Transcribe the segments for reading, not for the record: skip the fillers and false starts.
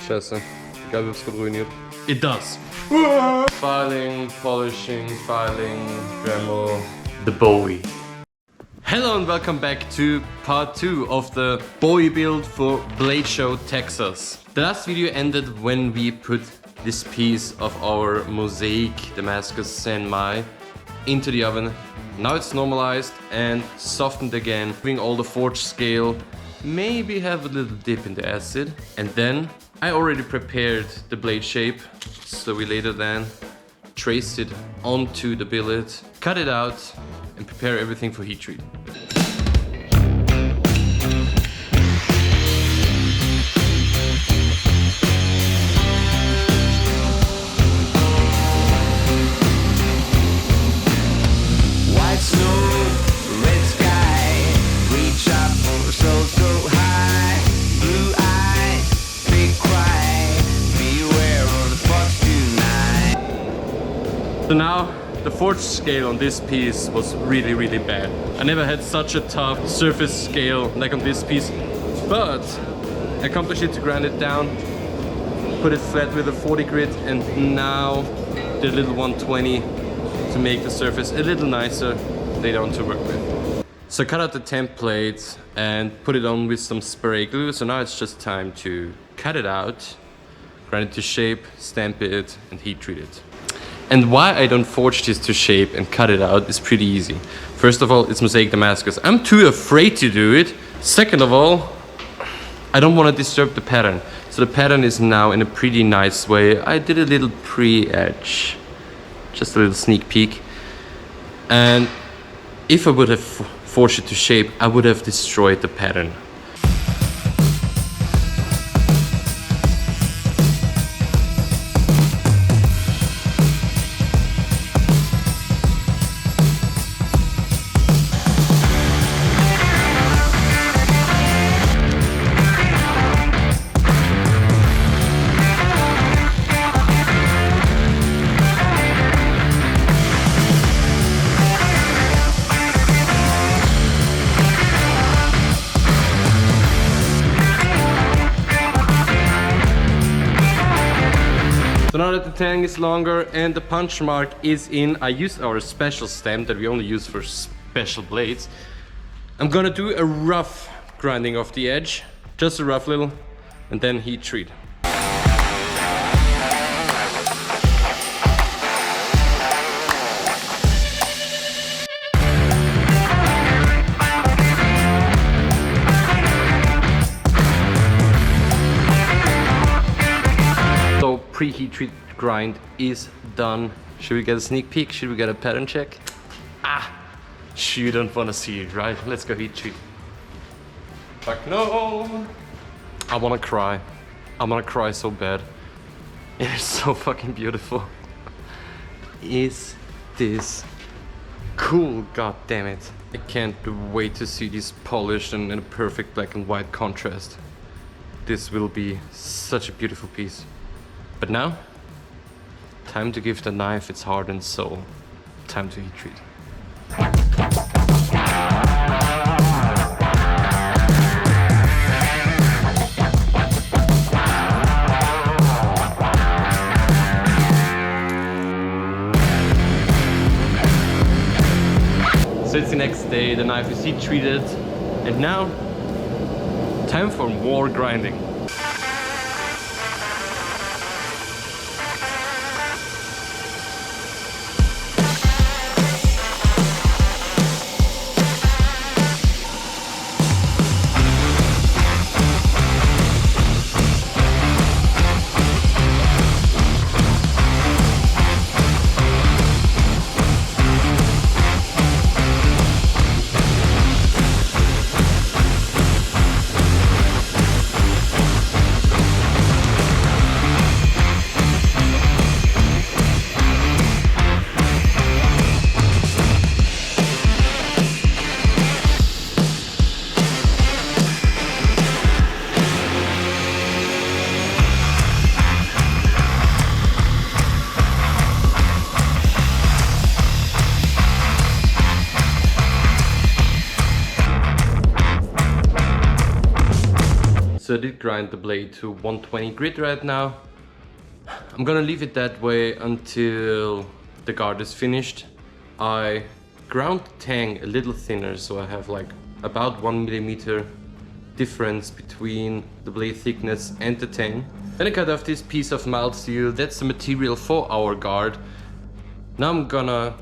Scheiße. Egal, wird's gerade ruiniert. It does. Filing, polishing, filing, Dremel. The Bowie. Hello and welcome back to part 2 of the Bowie build for Blade Show Texas. The last video ended when we put this piece of our Mosaic Damascus semi into the oven. Now it's normalized and softened again, giving all the forge scale, maybe have a little dip in the acid. And then I already prepared the blade shape, so we later then trace it onto the billet, cut it out and prepare everything for heat treat. So now the forge scale on this piece was really bad. I never had such a tough surface scale like on this piece, but I accomplished it to grind it down, put it flat with a 40 grit, and now the little 120 to make the surface a little nicer later on to work with. So I cut out the template and put it on with some spray glue. So now it's just time to cut it out, grind it to shape, stamp it and heat treat it. And why I don't forge this to shape and cut it out is pretty easy. First of all, it's Mosaic Damascus. I'm too afraid to do it. Second of all, I don't want to disturb the pattern. So the pattern is now in a pretty nice way. I did a little pre-edge, just a little sneak peek. And if I would have forged it to shape, I would have destroyed the pattern. So now that the tang is longer and the punch mark is in, I used our special stamp that we only use for special blades. I'm gonna do a rough grinding of the edge, just a rough little, and then heat treat. Pre-heat treat grind is done. Should we get a sneak peek? Should we get a pattern check? You don't want to see it, right? Let's go heat treat. Fuck no! I wanna cry. I wanna cry so bad. It is so fucking beautiful. Is this cool? God damn it. I can't wait to see this polished and in a perfect black and white contrast. This will be such a beautiful piece. But now, time to give the knife its heart and soul. Time to heat treat. So it's the next day, the knife is heat treated, and now, time for more grinding. grind the blade to 120 grit right now. I'm gonna leave it that way until the guard is finished. I ground the tang a little thinner, so I have like about 1 millimeter difference between the blade thickness and the tang. Then I cut off this piece of mild steel. That's the material for our guard. Now I'm gonna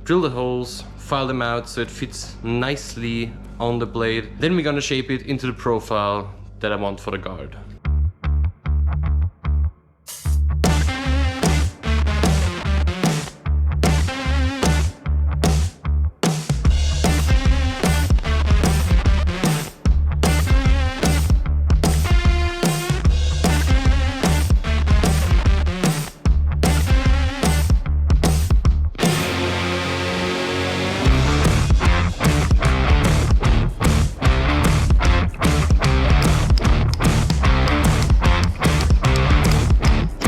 drill the holes, file them out so it fits nicely on the blade. Then we're gonna shape it into the profile that I want for the guard.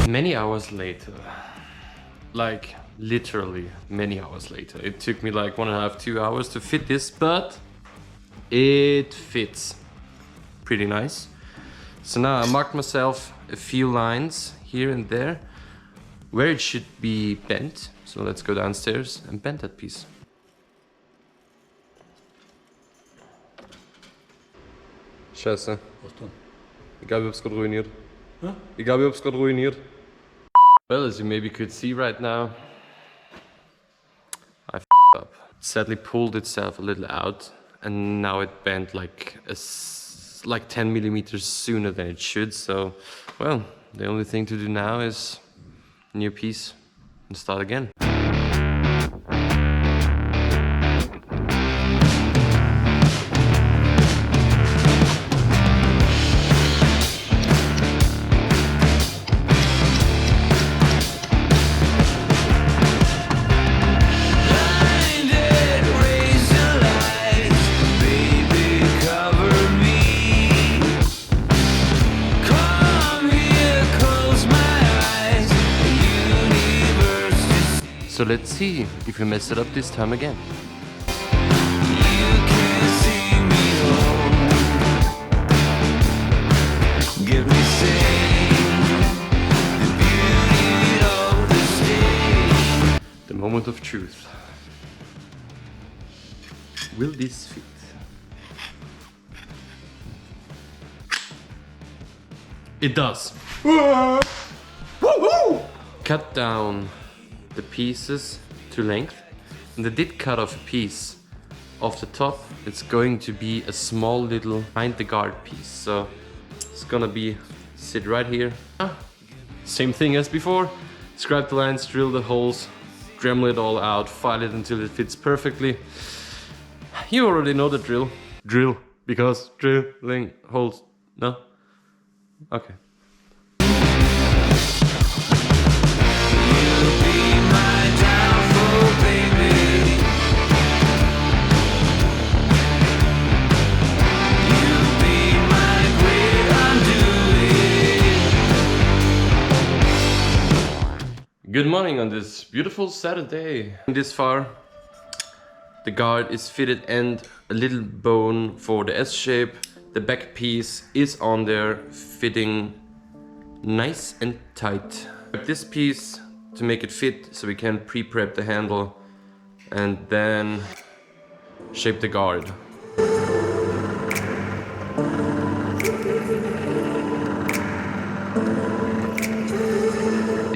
Many hours later, like literally many hours later, it took me like 1.5 to 2 hours to fit this, but it fits pretty nice. So now I marked myself a few lines here and there where it should be bent. So let's go downstairs and bend that piece. Scheiße. Was tun? Ich glaube, ich hab's gerade ruiniert. Huh? Ich glaube, ich hab's gerade ruiniert. Well, as you maybe could see right now, I f***ed up. It sadly pulled itself a little out, and now it bent like 10 millimeters sooner than it should. So, well, the only thing to do now is a new piece and start again. So let's see if we mess it up this time again. The moment of truth. Will this fit? It does. Cut down the pieces to length, and I did cut off a piece off the top. It's going to be a small little behind the guard piece, so it's gonna be sit right here. Same thing as before. Scrap the lines, drill the holes, Dremel it all out, file it until it fits perfectly. You already know the drill. Drill, because drilling holes. No? Okay. Good morning on this beautiful Saturday. This far, the guard is fitted and a little bone for the S shape. The back piece is on there, fitting nice and tight. This piece to make it fit so we can pre-prep the handle and then shape the guard.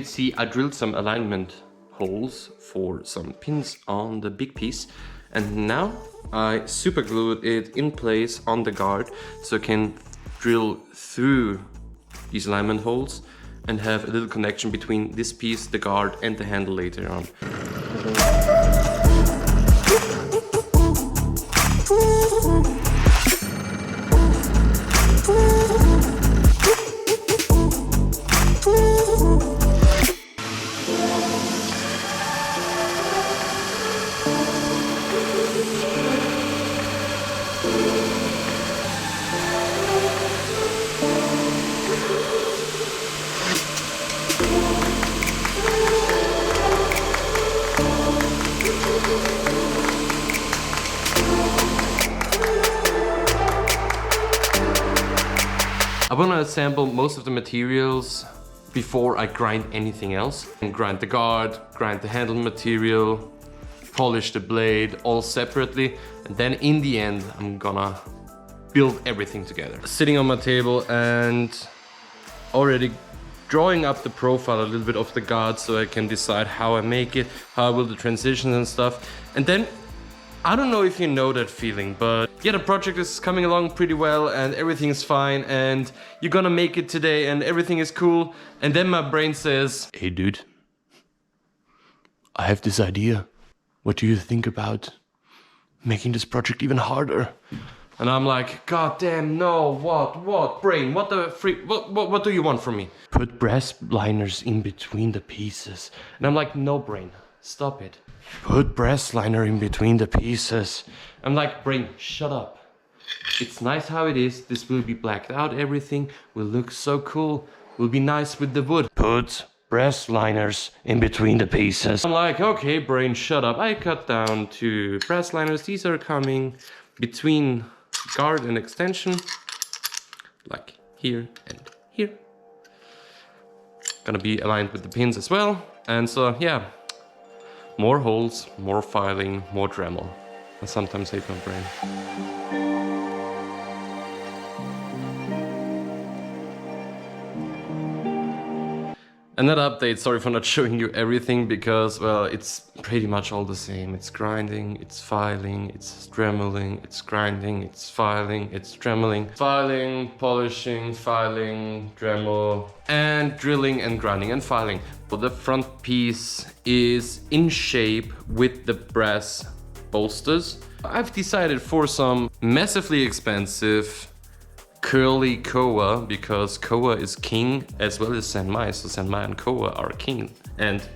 See, I drilled some alignment holes for some pins on the big piece, and now I super glued it in place on the guard so I can drill through these alignment holes and have a little connection between this piece, the guard, and the handle later on. want to assemble most of the materials before I grind anything else. And grind the guard, grind the handle material, polish the blade all separately. And then in the end, I'm gonna build everything together. Sitting on my table and already drawing up the profile a little bit of the guard so I can decide how I make it, how I will do transitions and stuff. And then, I don't know if you know that feeling, but yeah, the project is coming along pretty well and everything is fine and you're gonna make it today and everything is cool. And then my brain says, hey dude, I have this idea. What do you think about making this project even harder? And I'm like, God damn, no, what, brain, what the freak, what do you want from me? Put brass liners in between the pieces. And I'm like, no, brain, stop it. Put brass liner in between the pieces. I'm like, brain, shut up. It's nice how it is. This will be blacked out, everything will look so cool. Will be nice with the wood. Put brass liners in between the pieces. I'm like, okay, brain, shut up. I cut down 2 brass liners. These are coming between guard and extension, like here and here. Gonna be aligned with the pins as well. And so, yeah, more holes, more filing, more Dremel. I sometimes hate my brain. Another update, sorry for not showing you everything because, well, it's pretty much all the same. It's grinding, it's filing, it's dremeling, it's grinding, it's filing, it's dremeling, filing, polishing, filing, Dremel, and drilling and grinding and filing. But the front piece is in shape with the brass bolsters. I've decided for some massively expensive curly koa, because koa is king as well as Sanmai, so Sanmai and koa are king. And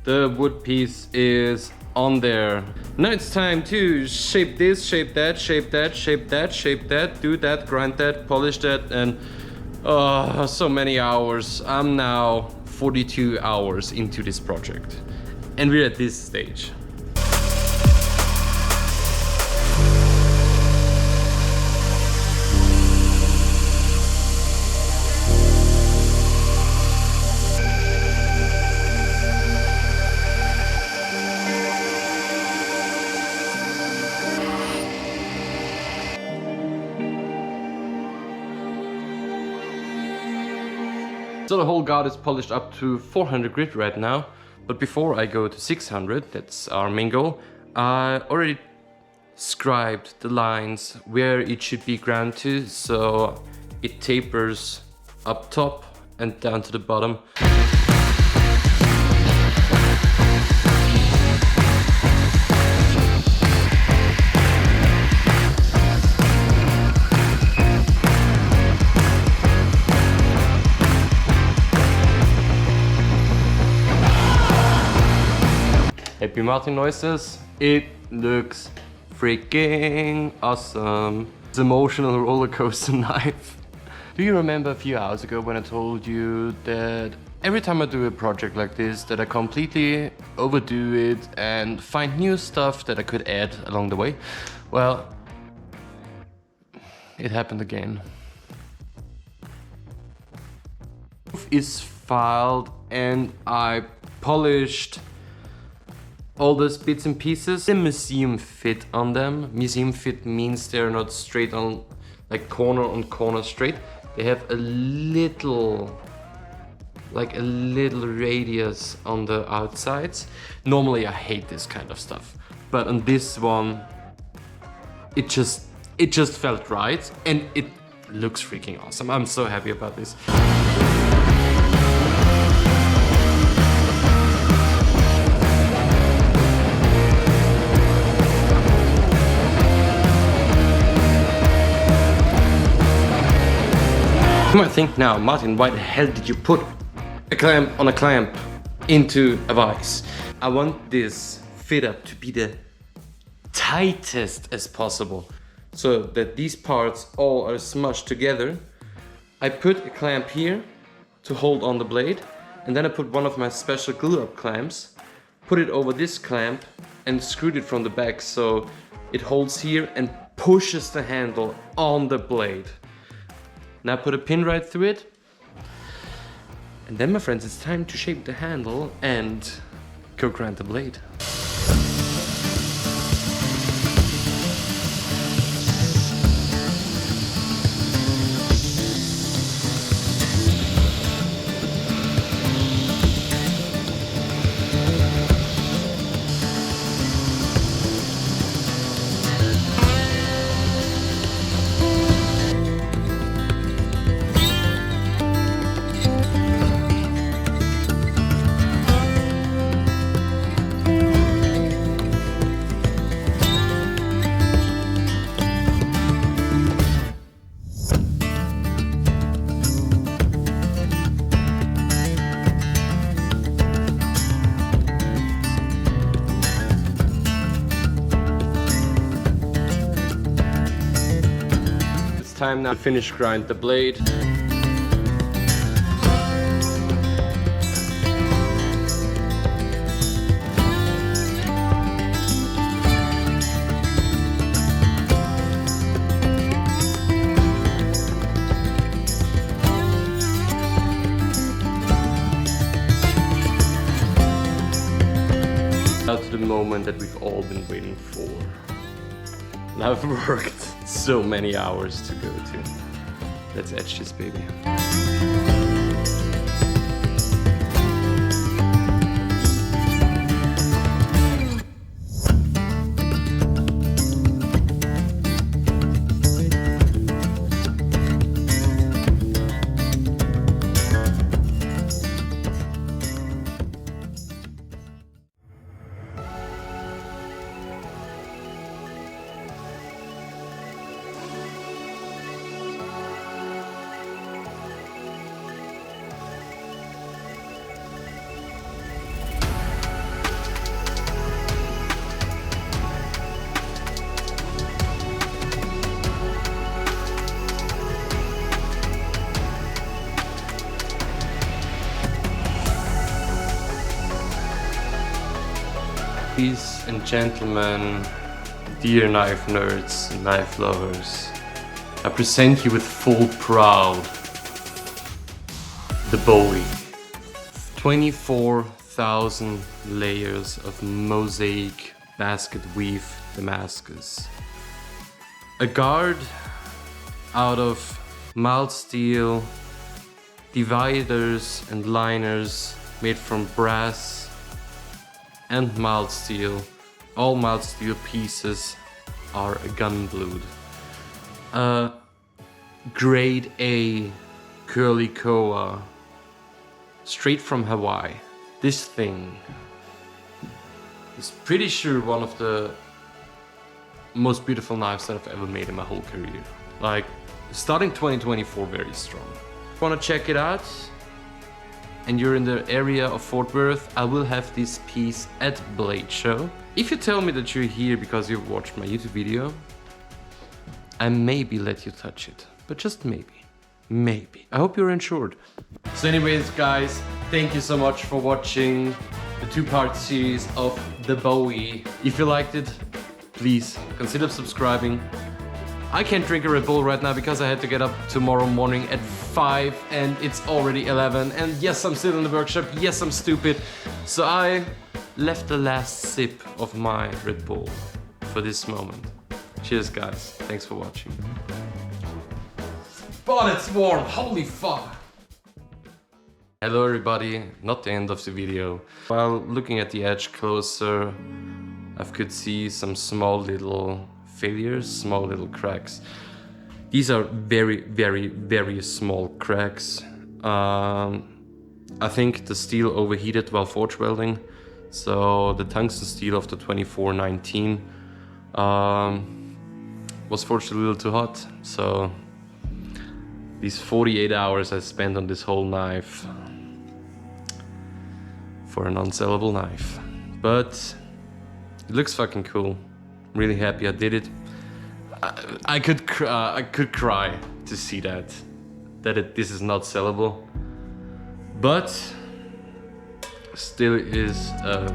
the wood piece is on there. Now it's time to shape this, shape that, shape that, shape that, shape that, do that, grind that, polish that, and so many hours. I'm now 42 hours into this project and we're at this stage. So the whole guard is polished up to 400 grit right now, but before I go to 600, that's our main goal, I already scribed the lines where it should be ground to, so it tapers up top and down to the bottom. Happy mounting noises. It looks freaking awesome. It's an emotional roller coaster knife. Do you remember a few hours ago when I told you that every time I do a project like this that I completely overdo it and find new stuff that I could add along the way? Well, it happened again. Roof is filed and I polished all those bits and pieces. The museum fit on them. Museum fit means they're not straight on, like corner on corner straight. They have a little radius on the outsides. Normally I hate this kind of stuff, but on this one, it just felt right and it looks freaking awesome. I'm so happy about this. You might think now, Martin, why the hell did you put a clamp on a clamp into a vise? I want this fit up to be the tightest as possible, so that these parts all are smushed together. I put a clamp here to hold on the blade, and then I put one of my special glue up clamps, put it over this clamp and screwed it from the back so it holds here and pushes the handle on the blade. Now put a pin right through it. And then, my friends, it's time to shape the handle and go grind the blade. Time now to finish grind the blade. Now to the moment that we've all been waiting for. And I've worked so many hours to go to. Let's etch this baby. Ladies and gentlemen, dear knife nerds and knife lovers, I present you with full proud the Bowie. 24,000 layers of mosaic basket weave Damascus. A guard out of mild steel, dividers and liners made from brass and mild steel. All mild steel pieces are gun blued. Grade A curly koa, straight from Hawaii. This thing is pretty sure one of the most beautiful knives that I've ever made in my whole career. Like, starting 2024 very strong. If you wanna check it out, and you're in the area of Fort Worth, I will have this piece at Blade Show. If you tell me that you're here because you've watched my YouTube video, I maybe let you touch it, but just maybe. Maybe. I hope you're insured. So anyways, guys, thank you so much for watching the two-part series of the Bowie. If you liked it, please consider subscribing. I can't drink a Red Bull right now because I had to get up tomorrow morning at 5 and it's already 11. And yes, I'm still in the workshop. Yes, I'm stupid. So I left the last sip of my Red Bull for this moment. Cheers, guys. Thanks for watching. But it's warm. Holy fuck. Hello, everybody. Not the end of the video. While looking at the edge closer, I could see some small little failures, small little cracks. These are very, very, very small cracks. I think the steel overheated while forge welding, so the tungsten steel of the 2419 was forged a little too hot, so these 48 hours I spent on this whole knife for an unsellable knife. But it looks fucking cool. I'm really happy I did it. I could cry to see that this is not sellable, but still is a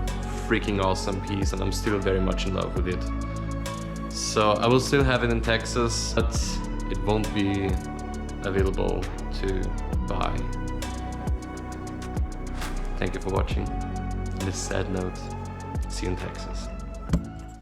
freaking awesome piece, and I'm still very much in love with it. So I will still have it in Texas, but it won't be available to buy. Thank you for watching. On this sad note, see you in Texas.